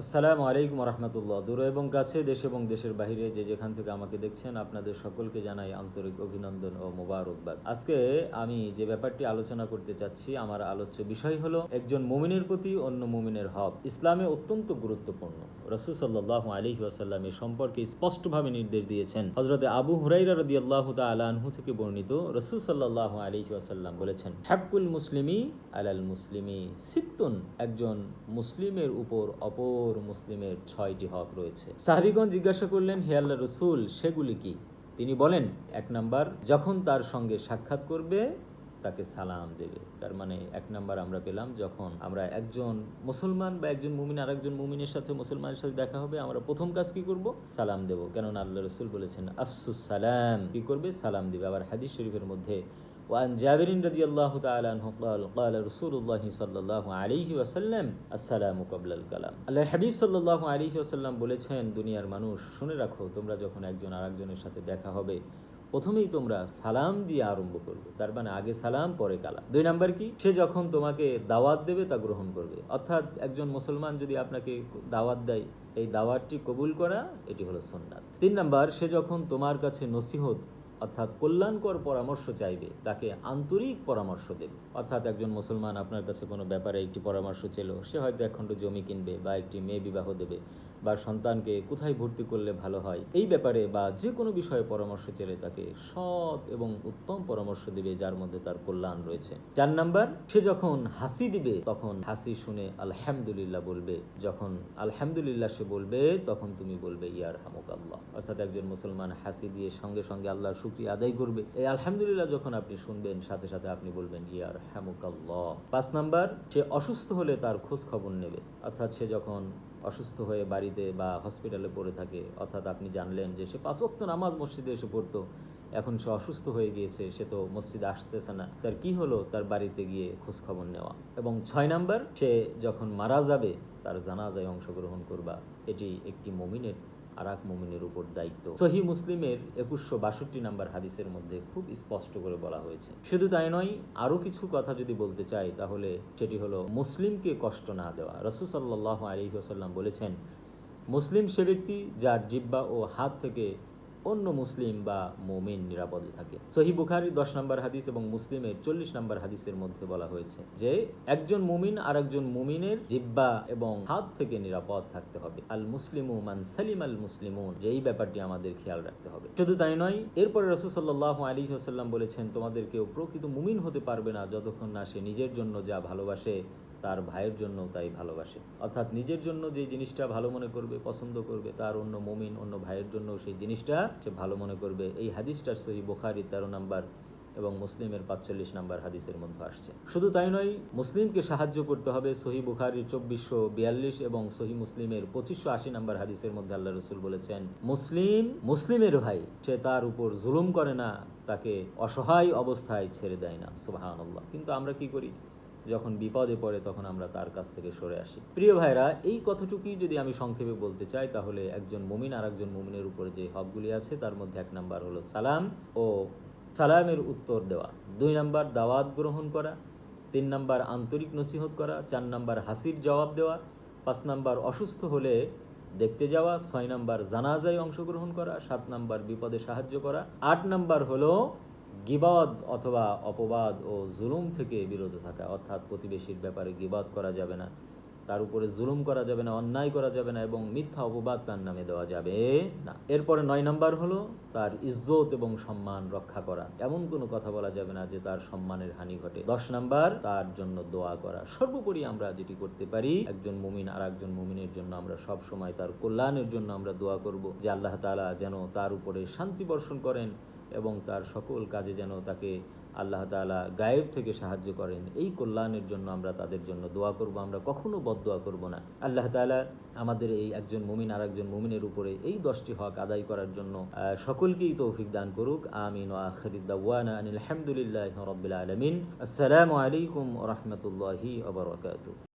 আসসালামু আলাইকুম রহমতুল্লাহ। দূর এবং কাছে, দেশ এবং দেশের বাহিরে যে যেখান থেকে আমাকে দেখছেন, আপনাদের সকলকে জানাই আন্তরিক অভিনন্দন ও মোবারকবাদ। আজকে আমি যে ব্যাপারটি আলোচনা করতে চাচ্ছি, আমার আলোচ্য বিষয় হলো একজন মুমিনের প্রতি অন্য মুমিনের হক ইসলামে অত্যন্ত গুরুত্বপূর্ণ। রাসূল সাল্লাল্লাহু আলাইহি ওয়াসাল্লাম এ সম্পর্কে স্পষ্টভাবে নির্দেশ দিয়েছেন। হযরতে আবু হুরায়রা রাদিয়াল্লাহু তাআলা আনহু থেকে বর্ণিত, রাসূল সাল্লাল্লাহু আলাইহি ওয়াসাল্লাম বলেছেন, হাক্কুল মুসলিমি আলাল মুসলিমি সিত্তুন। একজন মুসলিমের উপর অপর মুসলিমের 6টি হক রয়েছে। সাহাবীগণ জিজ্ঞাসা করলেন, হে আল্লাহর রাসূল, সেগুলি কি? তিনি বলেন, 1 নাম্বার, যখন তার সঙ্গে সাক্ষাৎ করবে তাকে সালাম দেবে। তার মানে 1 নাম্বার আমরা পেলাম, যখন আমরা একজন মুসলমান বা একজন মুমিন আর একজন মুমিনের সাথে, মুসলমানের সাথে দেখা হবে, আমরা প্রথম কাজ কি করব? সালাম দেব। কেননা আল্লাহ রাসূল বলেছেন, আফসুস সালাম। কি করবে? সালাম দিবে। আবার হাদিস শরীফের মধ্যে وعن جابر رضي الله تعالى عنه قال قال رسول الله صلى الله عليه وسلم السلام قبل الكلام। আল্লাহর হাবিব সাল্লাল্লাহু আলাইহি ওয়াসাল্লাম বলেছেন, দুনিয়ার মানুষ শুনে রাখো, তোমরা যখন একজন আরেকজনের সাথে দেখা হবে, প্রথমেই তোমরা সালাম দিয়ে আরম্ভ করবে। তার মানে আগে সালাম পরে কালাম। 2 নাম্বার কি? সে যখন তোমাকে দাওয়াত দেবে তা গ্রহণ করবে। অর্থাৎ একজন মুসলমান যদি আপনাকে দাওয়াত দেয়, এই দাওয়াতটি কবুল করা, এটি হলো সুন্নাত। 3 নাম্বার, সে যখন তোমার কাছে নসিহত অর্থাৎ কল্যাণকর পরামর্শ চাইবে, তাকে আন্তরিক পরামর্শ দেবে। অর্থাৎ একজন মুসলমান আপনার কাছে কোনো ব্যাপারে একটি পরামর্শ চেল, সে হয়তো 1 খণ্ড জমি কিনবে বা একটি মেয়ে বিবাহ দেবে বা সন্তানকে কোথায় ভর্তি করলে ভালো হয়, এই ব্যাপারে বা যে কোনো বিষয়ে পরামর্শ চেলে তাকে সৎ এবং উত্তম পরামর্শ দিবে, যার মধ্যে তার কল্যাণ রয়েছে। 4 নাম্বার, সে যখন হাসি দিবে তখন হাসি শুনে আলহামদুলিল্লাহ বলবে। যখন আলহামদুলিল্লাহ সে বলবে, তখন তুমি বলবে ইয়ারহামুকাল্লাহ। অর্থাৎ একজন মুসলমান হাসি দিয়ে সঙ্গে সঙ্গে আল্লাহর শুকরিয়া আদায় করবে। এই আলহামদুলিল্লাহ যখন আপনি শুনবেন, সাথে সাথে আপনি বলবেন ইয়ারহামুকাল্লাহ। 5 নাম্বার, সে অসুস্থ হলে তার খোঁজ খবর নেবে। অর্থাৎ সে যখন অসুস্থ হয়ে বাড়িতে বা হসপিটালে পড়ে থাকে, অর্থাৎ আপনি জানলেন যে সে 5 ওয়াক্ত নামাজ মসজিদে এসে পড়তো, এখন সে অসুস্থ হয়ে গিয়েছে, সে তো মসজিদে আসতেছে না, তার কি হলো, তার বাড়িতে গিয়ে খোঁজ খবর নেওয়া। এবং 6 নাম্বার, সে যখন মারা যাবে তার জানাজায় অংশগ্রহণ করবা। এটি একটি মুমিনের আর এক মুমিনের উপর দায়িত্ব। সহিহ মুসলিমের 2162 নাম্বার হাদিসের মধ্যে খুব স্পষ্ট করে বলা হয়েছে। শুধু তাই নয়, আরো কিছু কথা যদি বলতে চাই, তাহলে সেটি হলো মুসলিমকে কষ্ট না দেওয়া। রাসূল সাল্লাল্লাহু আলাইহি ওয়াসাল্লাম বলেছেন, মুসলিম সে ব্যক্তি যার জিহ্বা ও হাত থেকে অন্য মুসলিম বা মুমিন নিরাপদে থাকে। সহিহ বুখারীর 10 নম্বর হাদিস এবং মুসলিমের 40 নম্বর হাদিসের মধ্যে বলা হয়েছে যে একজন মুমিন আর একজন মুমিনের জিহ্বা এবং হাত থেকে নিরাপদ থাকতে হবে। আল মুসলিমু মান সালিম আল মুসলিমুন, যে এই ব্যাপারটি আমাদের খেয়াল রাখতে হবে। শুধু তাই নয়, এরপরে রাসূল সাল্লাল্লাহু আলাইহি ওয়াসাল্লাম বলেছেন, তোমাদের কেউ প্রকৃত মুমিন হতে পারবে না যতক্ষণ না সে নিজের জন্য যা ভালোবাসে তার ভাইয়ের জন্য তাই ভালোবাসে। অর্থাৎ নিজের জন্য যে জিনিসটা ভালো মনে করবে, পছন্দ করবে, তার অন্য মুমিন, অন্য ভাইয়ের জন্য সেই জিনিসটা সে ভালো মনে করবে। এই হাদিসটা সহিহ বুখারী 13 নম্বর এবং মুসলিমের 45 নম্বর হাদিসের মধ্যে আসছে। শুধু তাই নয়, মুসলিমকে সাহায্য করতে হবে। সহিহ বুখারীর 2442 এবং সহিহ মুসলিমের 2580 নম্বর হাদিসের মধ্যে আল্লাহ রাসূল বলেছেন, মুসলিম মুসলিমের ভাই, সে তার উপর জুলুম করে না, তাকে অসহায় অবস্থায় ছেড়ে দেয় না। সুবহানাল্লাহ। কিন্তু আমরা কি করি? যখন বিপদে পড়ে তখন আমরা তার কাছ থেকে সরে আসি। প্রিয় ভাইরা, এই কথাটুকুই যদি আমি সংক্ষেপে বলতে চাই, তাহলে একজন মুমিন আর একজন মুমিনের উপরে যে হকগুলি আছে, তার মধ্যে 1 নাম্বার হলো সালাম ও সালামের উত্তর দেওয়া। 2 নাম্বার দাওয়াত গ্রহণ করা। 3 নাম্বার আন্তরিক নসিহত করা। 4 নাম্বার হাসির জবাব দেওয়া। 5 নাম্বার অসুস্থ হলে দেখতে যাওয়া। 6 নাম্বার জানাজায় অংশগ্রহণ করা। 7 নাম্বার বিপদে সাহায্য করা। 8 নাম্বার হলো গীবত অথবা অপবাদ ও জুলুম থেকে বিরত থাকা। অর্থাৎ প্রতিবেশীর ব্যাপারে গীবত করা যাবে না, তার উপরে জুলুম করা যাবে না, অন্যায় করা যাবে না এবং মিথ্যা অপবাদ তার নামে দেওয়া যাবে না। এরপরে 9 নাম্বার হলো তার ইজ্জত এবং সম্মান রক্ষা করা। এমন কোনো কথা বলা যাবে না যে তার সম্মানের হানি ঘটে। 10 নাম্বার তার জন্য দোয়া করা। সর্বোপরি আমরা যেটি করতে পারি, একজন মুমিন আর একজন মুমিনের জন্য আমরা সব সময় তার কল্যাণের জন্য আমরা দোয়া করব, যে আল্লাহ তাআলা যেন তার উপরে শান্তি বর্ষণ করেন এবং তার সকল কাজে যেন তাকে আল্লাহ তাআলা গায়েব থেকে সাহায্য করেন। এই কল্যাণের জন্য আমরা তাদের জন্য দোয়া করব, আমরা কখনো বদদোয়া করব না। আল্লাহ তাআলা আমাদের এই একজন মুমিন আর একজন মুমিনের উপরে এই 10টি হক আদায় করার জন্য সকলকেই তৌফিক দান করুক। আমিন। ওয়া আখিরু দাওয়ানা আনিল হামদুলিল্লাহি রাব্বিল আলামিন। আসসালামু আলাইকুম ওয়া রাহমাতুল্লাহি ওয়া বারাকাতুহু।